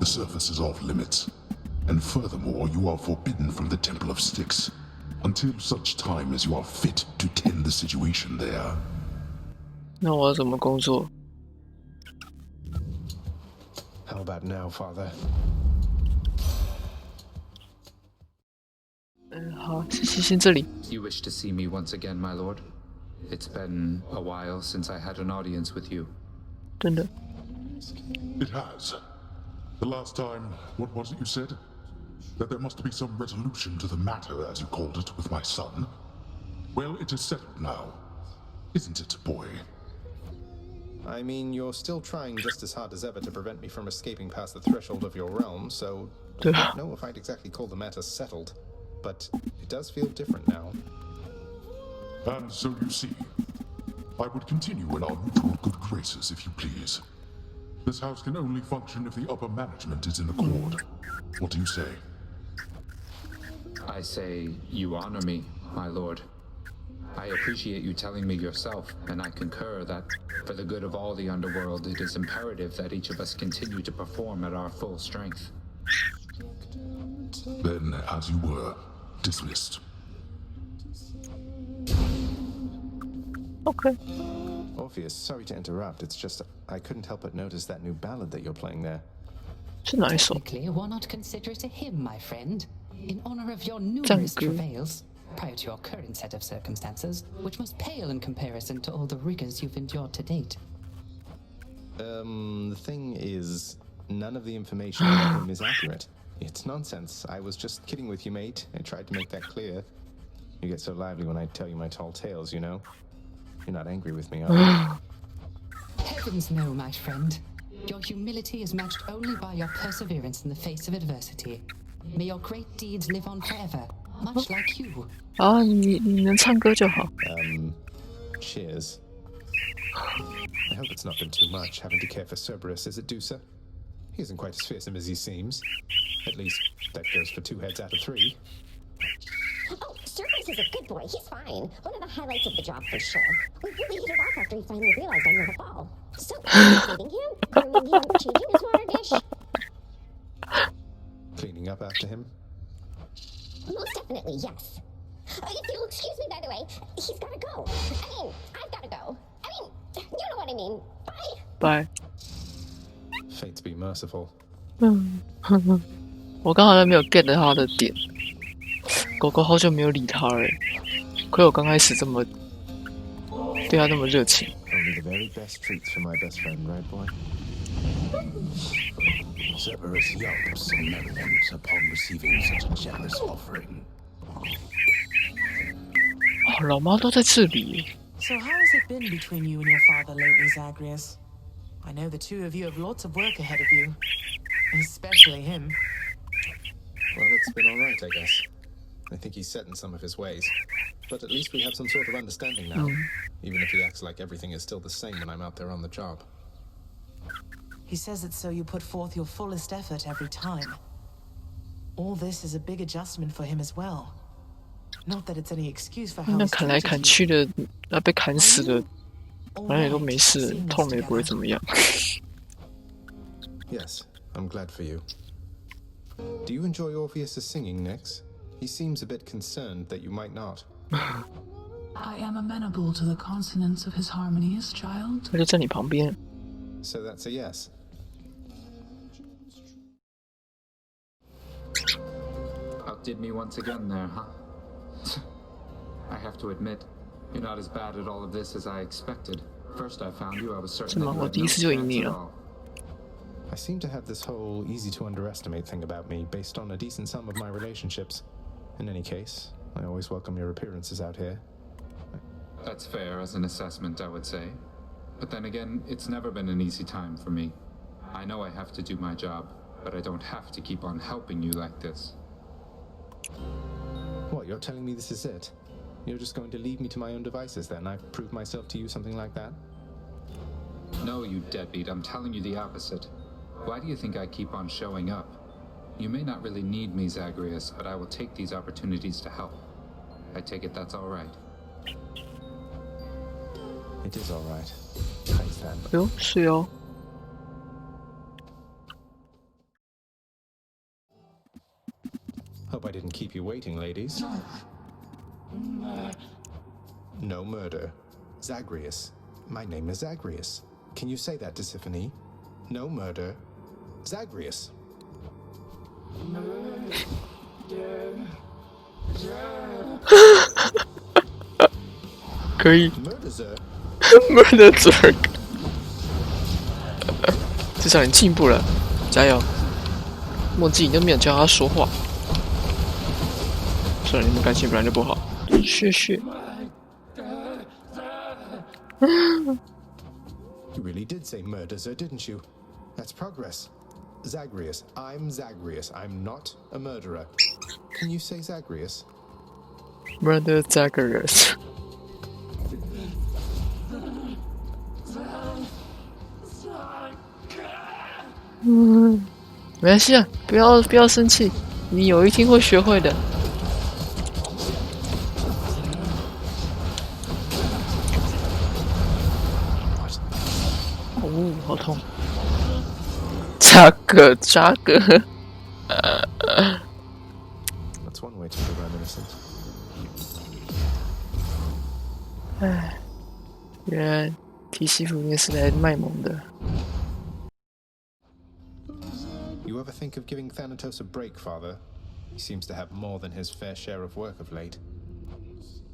the surface is off limits. And furthermore, you are forbidden from the Temple of Styx until such time as you are fit to tend the situation there. 那我要怎么工作？ How about now, Father? 好，先这里。 You wish to see me once again, my lord? It's been a while since I had an audience with you. 真的。 It has. The last time, what was it you said? That there must be some resolution to the matter, as you called it, with my son. Well, it is settled now. Isn't it, boy? I mean, you're still trying just as hard as ever to prevent me from escaping past the threshold of your realm, so I don't know if I'd exactly call the matter settled, but it does feel different now. And so you see, I would continue in our mutual good graces, if you please. This house can only function if the upper management is in accord. What do you say? I say you honor me, my lord. I appreciate you telling me yourself, and I concur that, for the good of all the underworld, it is imperative that each of us continue to perform at our full strength. Then, as you were, dismissed. Okay. Orpheus, sorry to interrupt, it's just I couldn't help but notice that new ballad that you're playing there. 是哪一首？ Technically, why not consider it a hymn, my friend? In honor of your numerous travails, prior to your current set of circumstances, which must pale in comparison to all the rigors you've endured to date. The thing is, none of the information about him is accurate. It's nonsense. I was just kidding with you, mate. I tried to make that clear. You get so lively when I tell you my tall tales, you know? You're not angry with me, are you? Heavens no, my friend. Your humility is matched only by your perseverance in the face of adversity. May your great deeds live on forever, much like you. 啊，你能唱歌就好。 Cheers. I hope it's not been too much having to care for Cerberus, is it, Dusa? He isn't quite as fearsome as he seems. At least, that goes for 2 heads out of 3. Oh, Cerberus is a good boy. He's fine. One of the highlights of the job for sure. We really hit it off after he finally realized I never fall. So, feeding him, grooming him, changing his water dish. Cleaning up after him? Most definitely, yes. If you'll excuse me, by the way, he's gotta go. I mean, I've gotta go. I mean, you know what I mean. Bye. Bye. Fates be merciful. 我刚好像没有 get 他的点。狗狗好久没有理他了，亏我刚开始这么对他那么热情。 Only the very best treats for my best friend, right, boy? Cerberus yelps in merriment upon receiving such a generous offering. 哦，老妈都在这里。 So how has it been between you and your father lately, Zagreus? I know the two of you have lots of work ahead of you. Especially him. Well, it's been alright, I guess. I think he's set in some of his ways. But at least we have some sort of understanding now. Even if he acts like everything is still the same when I'm out there on the job. He says it's so you put forth your fullest effort every time. All this is a big adjustment for him as well. Not that it's any excuse for how 那 he's 砍来 treated 砍 you. 去的，那被砍死的，反正也都没事， Alright, 痛了也不会怎么样。 Yes, I'm glad for you. Do you enjoy Orpheus' singing, Nyx? He seems a bit concerned that you might not. I am amenable to the consonants of his harmonies, child. 他就在你旁边。 So that's a yes. Outdid me once again there, huh? I have to admit, you're not as bad at all of this as I expected. First I found you, I was certain that you had no chance at all. I seem to have this whole easy to underestimate thing about me based on a decent sum of my relationships. In any case, I always welcome your appearances out here. That's fair as an assessment, I would say. But then again, it's never been an easy time for me. I know I have to do my job, but I don't have to keep on helping you like this. What, you're telling me this is it? You're just going to leave me to my own devices then? I've proved myself to you, something like that? No, you deadbeat, I'm telling you the opposite. Why do you think I keep on showing up? You may not really need me, Zagreus, but I will take these opportunities to help. I take it that's all right. It is all right. Thanks, then. 哟，是哟。Hope I didn't keep you waiting, ladies. No murder. Zagreus. My name is Zagreus. Can you say that to Tiffany? No murder. Zagreus. 可以 Murder, sir. Murder Zerg 至少你进步了，加油！墨迹你都没有教他说话，算了，你们感情本来就不好，谢谢。You really did say murder, sir, didn't you? That's progress. Zagreus. I'm Zagreus. I'm not a murderer. Can you say Zagreus? Murder Zagreus 没关系啊，不要生气，你有一天会学会的。哦，好痛！扎格。That's one way to prove I'm innocent. 唉，原来提西弗尼是来卖萌的。You ever think of giving Thanatos a break, Father? He seems to have more than his fair share of work of late.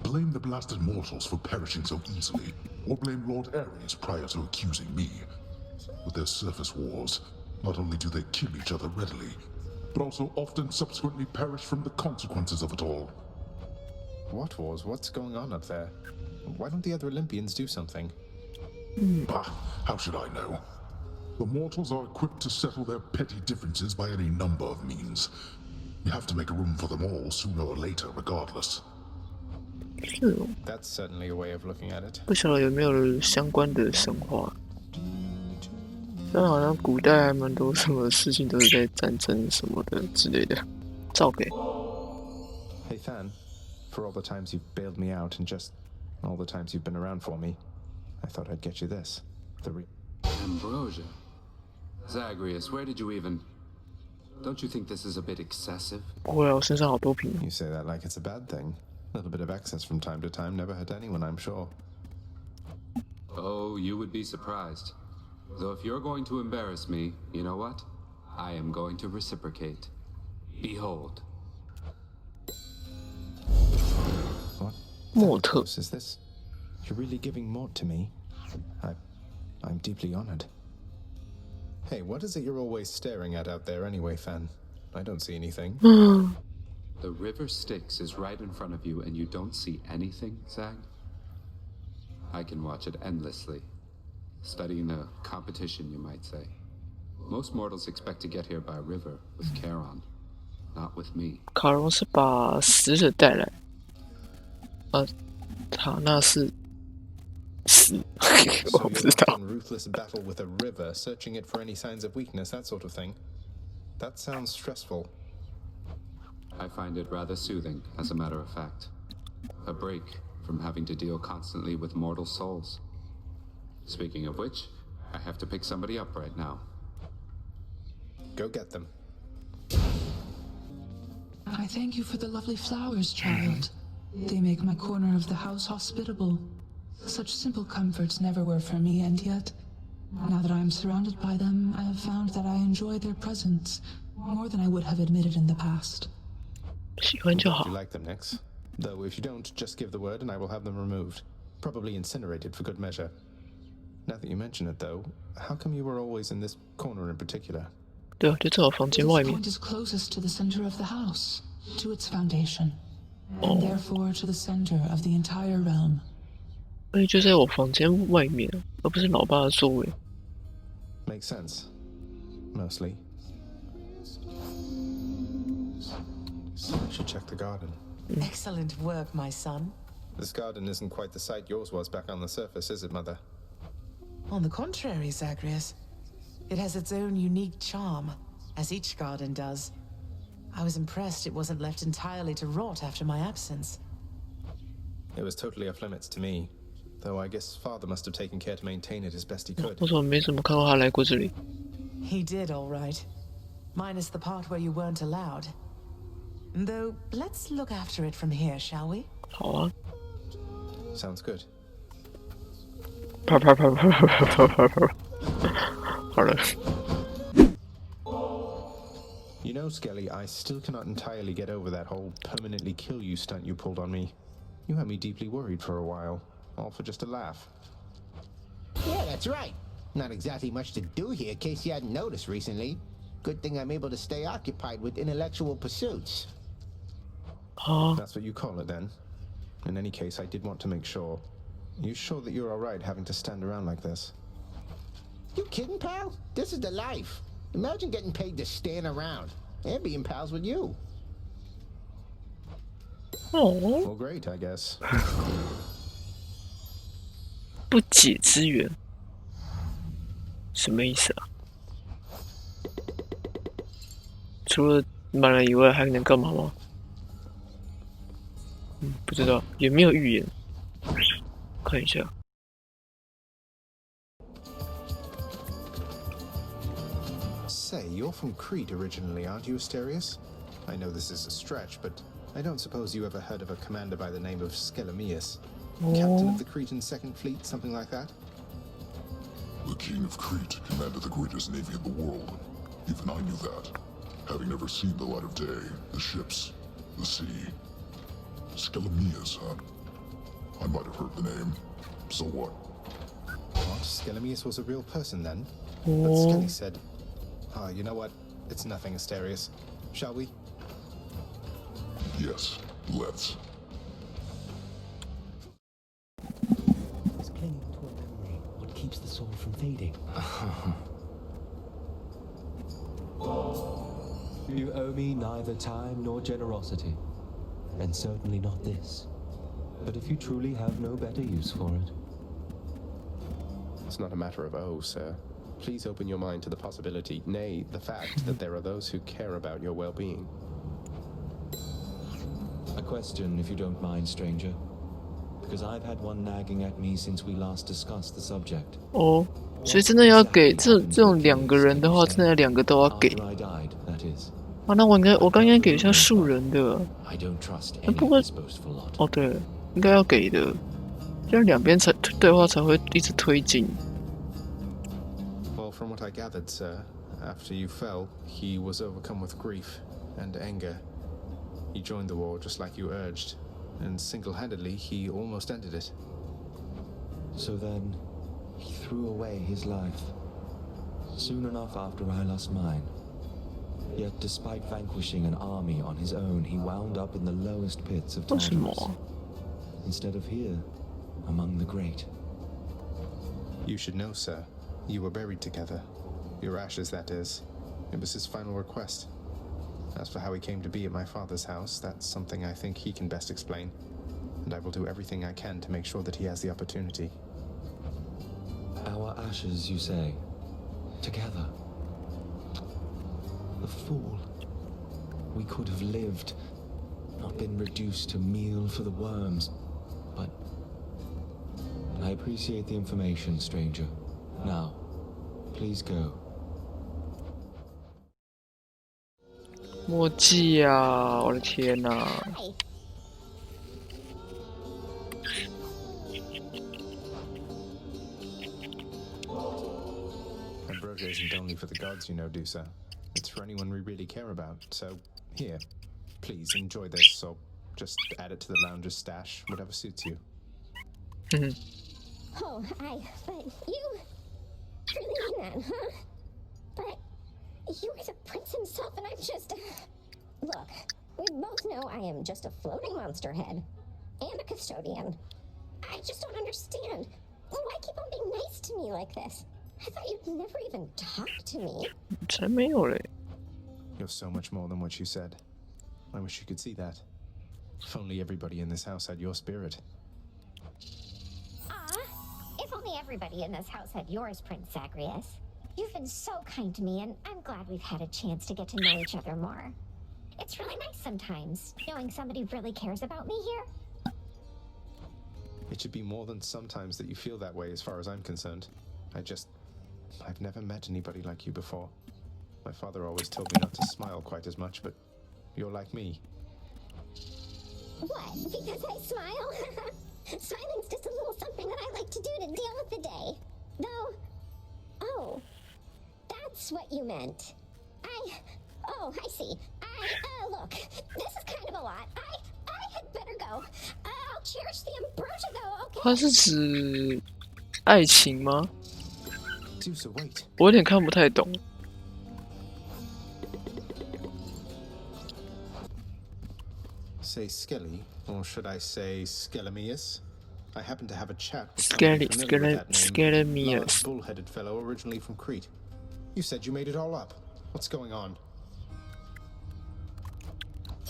Blame the blasted mortals for perishing so easily, or blame Lord Ares prior to accusing me. With their surface wars, not only do they kill each other readily, but also often subsequently perish from the consequences of it all. What wars? What's going on up there? Why don't the other Olympians do something? Bah, how should I know? The mortals are equipped to settle their petty differences by any number of means. You have to make room for them all sooner or later, regardless. 是哦， That's certainly a way of looking at it. 不晓得有没有相关的神话。但好像古代还蛮多什么事情都是在战争什么的之类的。照给。 Hey, Than, for all the times you've bailed me out and just all the times you've been around for me, I thought I'd get you this. Ambrosia. Zagreus, where did you even... Don't you think this is a bit excessive? 不会啊，我身上好多瓶。 You say that like it's a bad thing. A little bit of excess from time to time never hurt anyone, I'm sure. Oh, you would be surprised. Though if you're going to embarrass me, you know what? I am going to reciprocate. Behold. What? Mort. Thanatos, is this? You're really giving Mort to me? I'm deeply honored. Hey, what is it you're always staring at out there anyway, Fan? I don't see anything. The river Styx is right in front of you and you don't see anything, Zag? I can watch it endlessly. Studying a competition, you might say. Most mortals expect to get here by river with Charon, not with me. 卡戎是把死者带来，塔纳是死，我 So 不 you're 知道。 in ruthless battle with a river, searching it for any signs of weakness, that sort of thing. That sounds stressful. I find it rather soothing, as a matter of fact. A break from having to deal constantly with mortal souls. Speaking of which, I have to pick somebody up right now. Go get them. I thank you for the lovely flowers, child. They make my corner of the house hospitable. Such simple comforts never were for me, and yet, now that I am surrounded by them, I have found that I enjoy their presence more than I would have admitted in the past. 喜欢就好 You。like them, Nix? Though if you don't, just give the word and I will have them removed. Probably incinerated for good measure. Now that you mention it, though, how come you were always in this corner in particular? 对啊，就在我房间外 This 面。 point is closest to the center of the house, to its foundation, and therefore to the center of the entire realm. 而且就在我房间外面，而不是老爸的座位。 Makes sense. Mostly. I should check the garden. Excellent work, my son. This garden isn't quite the sight yours was back on the surface, is it, Mother? On the contrary, Zagreus. It has its own unique charm, as each garden does. I was impressed it wasn't left entirely to rot after my absence. It was totally off limits to me, though I guess Father must have taken care to maintain it as best he could. 我怎么没怎么看到他来过这里？ He did, all right. Minus the part where you weren't allowed. Though, let's look after it from here, shall we? 好啊， Sounds good. 啪啪啪啪啪啪啪啪。好了， You know, Skelly, I still cannot entirely get over that whole permanently kill you stunt you pulled on me. You had me deeply worried for a while, all for just a laugh. Yeah, that's right. Not exactly much to do here, in case you hadn't noticed recently. Good thing I'm able to stay occupied with intellectual pursuits. That's what you call it, then? In any case, I did want to make sure. You sure that you're alright having to stand around like this? You kidding, pal? This is the life. Imagine getting paid to stand around and being pals with you. Well, great, I guess. 不解之缘，什么意思啊？除了满了以外，还能干嘛吗？不知道，也没有预言。看一下。 Say, you're from Crete originally, aren't you, Asterius? I know this is a stretch, but I don't suppose you ever heard of a commander by the name of Skelemius? Captain of the Cretan Second Fleet, something like that? The king of Crete commanded the greatest navy in the world. Even I knew that, having never seen the light of day, the ships, the sea. Skelemius, huh? I might have heard the name. So what? What? Skelemius was a real person then? But Skelly said... Ah, you know what? It's nothing, Asterius. Shall we? Yes, let's. It's clinging to a memory, what keeps the soul from fading. You owe me neither time nor generosity, and certainly not this. But if you truly have no better use for it... It's not a matter of oh, sir. Please open your mind to the possibility, nay, the fact that there are those who care about your well-being. A question, if you don't mind, stranger. Because I've had one nagging at me since we last discussed the subject. 哦，所以真的要给这种两个人的话，真的两个都要给。 After I died, that is. 啊，那我刚应该给一下树人的。 I don't trust any 不过 of this boastful lot. 哦对了，应该要给的，这样两边才对话才会一直推进。 Well, from what I gathered, sir, after you fell, he was overcome with grief and anger. He joined the war just like you urged, and single-handedly, he almost ended it. So then, he threw away his life, soon enough after I lost mine. Yet despite vanquishing an army on his own, he wound up in the lowest pits of Tartarus, instead of here, among the great. You should know, sir. You were buried together. Your ashes, that is. It was his final request. As for how he came to be at my father's house, that's something I think he can best explain. And I will do everything I can to make sure that he has the opportunity. Our ashes, you say? Together? The fool. We could have lived, not been reduced to meal for the worms. But I appreciate the information, stranger. Now, please go. 墨迹啊！我的天哪！ Ambrosia isn't only for the gods, you know, Dusa. It's for anyone we really care about. So, here, please enjoy this, or just add it to the lounger's stash, whatever suits you. Oh, but you really mean that, huh? But you are the prince himself, and I'm just... Look, we both know I am just a floating monster head and a custodian. I just don't understand. Why keep on being nice to me like this? I thought you'd never even talk to me. 才没有嘞！ You're so much more than what you said. I wish you could see that. If only everybody in this house had your spirit. If only everybody in this house had yours, Prince Zagreus. You've been so kind to me, and I'm glad we've had a chance to get to know each other more. It's really nice sometimes, knowing somebody really cares about me here. It should be more than sometimes that you feel that way as far as I'm concerned. I've never met anybody like you before. My father always told me not to smile quite as much, but you're like me. What? Because I smile? Smiling's just a little something that I like to do to deal with the day. Though, oh, that's what you meant. I see. Look, this is kind of a lot. I had better go. I'll cherish the ambrosia though, okay? 它是指爱情吗？ Zeus, wait. 我有点看不太懂。 Say Skelly, or should I say Skelemius? I happen to have a chat with Skelemius. large bull-headed fellow originally from Crete. You said you made it all up. What's going on?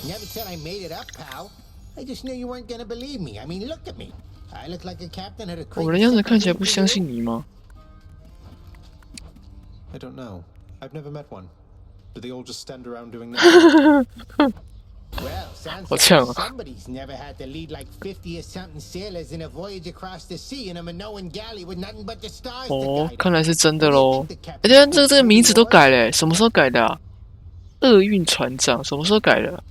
Never said I made it up, pal. I just knew you weren't gonna believe me. I mean, look at me. I look like a captain at a Crete. 我的样子看起来不相信你吗？ I don't know. I've never met one. Do they all just stand around doing nothing? Well, sounds What's like wrong? somebody's never had to lead like 50 or something sailors in a voyage across the sea in a Minoan galley with nothing but the stars to 哦 guide ，看来是真的喽。而且这个名字都改了，什么时候改的啊？厄运船长什么时候改的？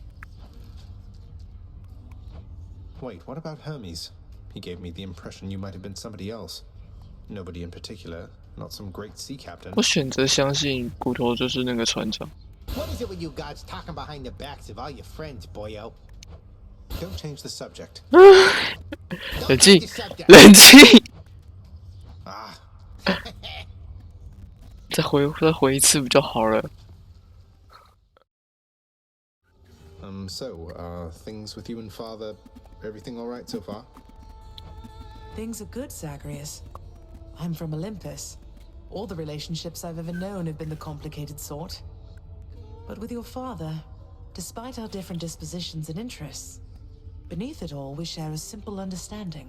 Wait, what about Hermes? He gave me the impression you might have been somebody else. Nobody in particular, not some great sea captain. 我选择相信骨头就是那个船长。 What is it with you gods talking behind the backs of all your friends, boyo? Don't change the subject. 冷静，冷静。Ah. 再回一次比较好了。 So, things with you and father, everything all right so far? Things are good, Zagreus. I'm from Olympus. All the relationships I've ever known have been the complicated sort. But with your father, despite our different dispositions and interests, beneath it all we share a simple understanding.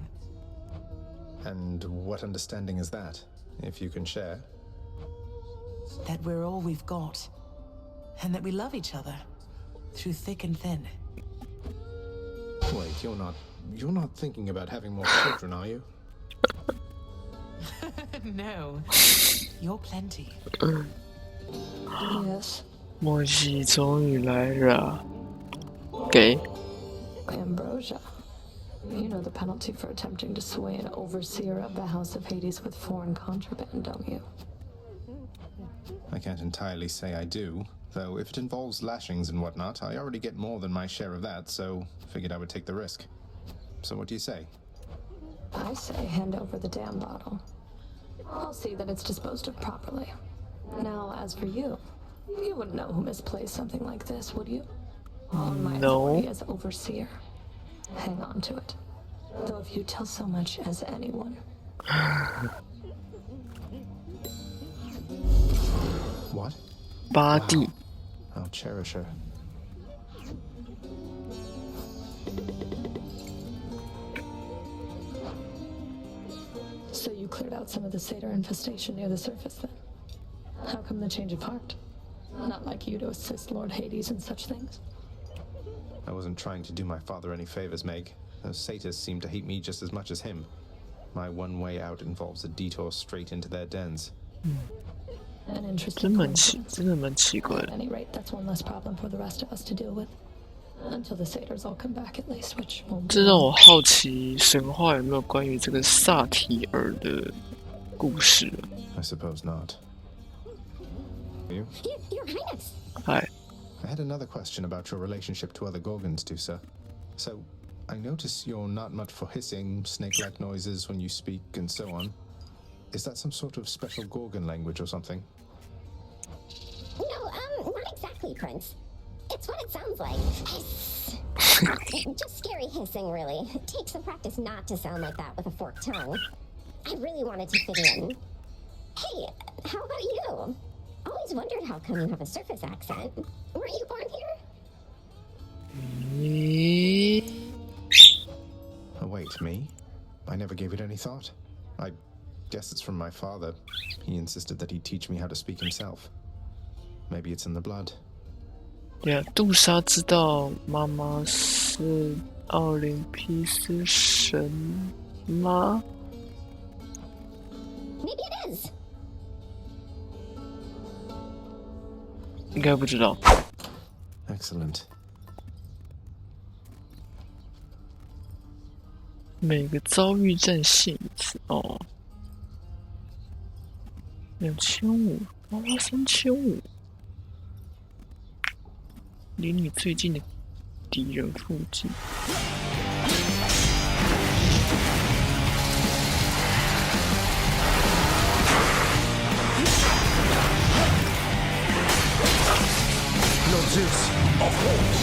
And what understanding is that, if you can share? That we're all we've got. And that we love each other. Through thick and thin. Wait, you're not thinking about having more children, are you? No. You're plenty. Yes. 莫西终于来了，给 Ambrosia. You know the penalty for attempting to sway an overseer of the House of Hades with foreign contraband, don't you? I can't entirely say I do, though if it involves lashings and whatnot, I already get more than my share of that, so figured I would take the risk. So what do you say? I say hand over the damn bottle. I'll see that it's disposed of properly. Now, as for you, you wouldn't know who misplaced something like this, would you? On my authority as overseer. Hang on to it. Though if you tell so much as anyone. What? 巴蒂。 I'll cherish her. So you cleared out some of the satyr infestation near the surface then? How come the change of heart? Not like you to assist Lord Hades in such things. I wasn't trying to do my father any favors, Meg. Those satyrs seem to hate me just as much as him. My one way out involves a detour straight into their dens. An interesting coincidence. 真的蛮奇怪的。 At any rate, that's one less problem for the rest of us to deal with. Until the satyrs all come back at least, which won't be 这让我好奇，神话有没有关于这个萨提尔的故事 I suppose not. You? Your Highness. Hi. I had another question about your relationship to other Gorgons, Dusa. So, I notice you're not much for hissing, snake-like noises when you speak, and so on. Is that some sort of special Gorgon language or something? No, not exactly, Prince. It's what it sounds like. Hiss. Just scary hissing, really. It takes some practice not to sound like that with a forked tongue. I really wanted to fit in. Hey, how about you? Always wondered how come you have a surface accent. Were you born here? Oh, wait, me? I never gave it any thought. I guess it's from my father. He insisted that he'd teach me how to speak himself. Maybe it's in the blood. Yeah, 杜莎知道妈妈是奥林匹斯神吗？ Maybe it is. 应该不知道。 Excellent. 每个遭遇战线一次哦，2500，花3500，离你最近的敌人附近。No Zeus, of course.